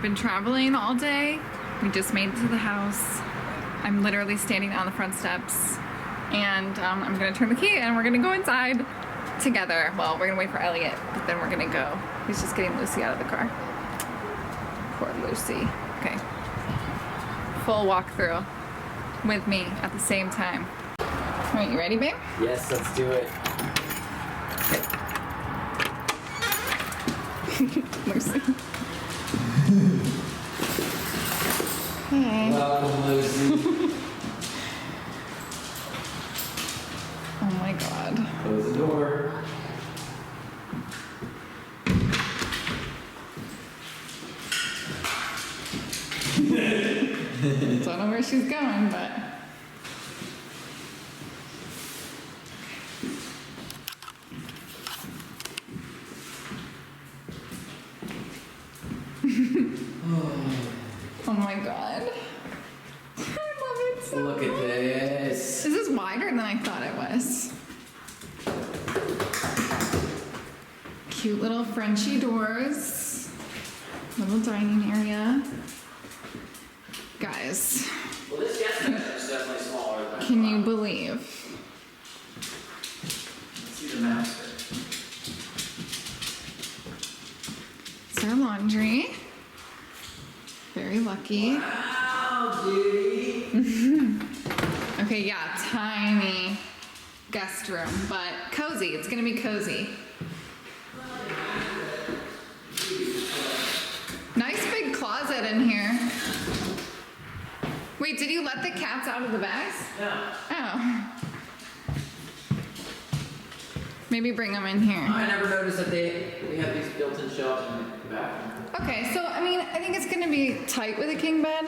Been traveling all day. We just made it to the house. I'm literally standing on the front steps, and I'm gonna turn the key and we're gonna go inside together. Well, we're gonna wait for Elliot, but then we're gonna go. He's just getting Lucy out of the car. Poor Lucy. Okay. Full walkthrough with me at the same time. All right, you ready, babe? Yes, let's do it. Lucy. Hey. Welcome, Lucy. Oh my God. Close the door. Don't know where she's going, but. Oh my God. I love it so Look at this. This is wider than I thought it was. Cute little Frenchy doors. Little dining area. Guys, Well, this guest bedroom is definitely smaller than can you believe? Let's see the master. It's our laundry. Very lucky. Wow, dude. Okay, yeah, tiny guest room, but cozy. It's gonna be cozy. Nice big closet in here. Wait, did you let the cats out of the bags? No. Oh. Maybe bring them in here. I never noticed that we have these built-in shelves in the bathroom. Okay, so I mean, I think it's gonna be tight with a king bed,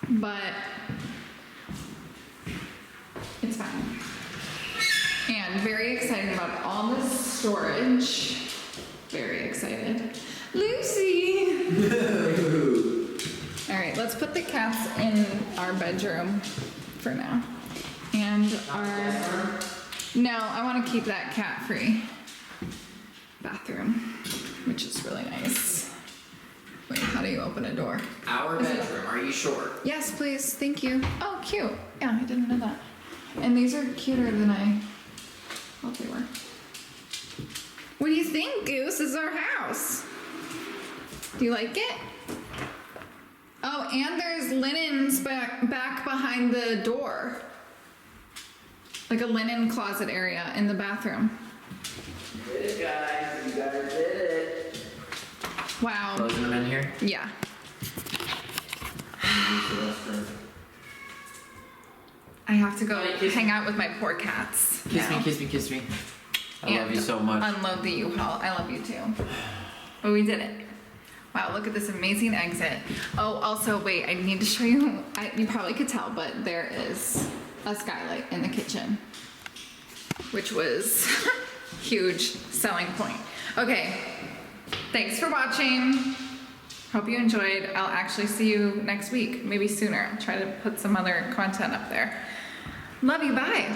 but it's fine. And very excited about all this storage. Very excited. Lucy! All right, let's put the cats in our bedroom for now. And no, I want to keep that cat-free bathroom, which is really nice. Wait, how do you open a door? Our bedroom, are you sure? Yes, please, thank you. Oh, cute. Yeah, I didn't know that. And these are cuter than I thought they were. What do you think, Goose? This is our house. Do you like it? Oh, and there's linens back behind the door. Like a linen closet area in the bathroom. Did it, guys. You guys did it. Wow. Closing them in here? Yeah. I have to go hang out with my poor cats. Kiss now. me, kiss me, kiss me. I love And you so much. Unload the U-Haul. I love you too. But we did it. Wow, look at this amazing exit. Oh, also, wait, I need to show you. You probably could tell, but there is a skylight in the kitchen, which was huge selling point. Okay, thanks for watching. Hope you enjoyed. I'll actually see you next week, maybe sooner. I'll try to put some other content up there. Love you, bye.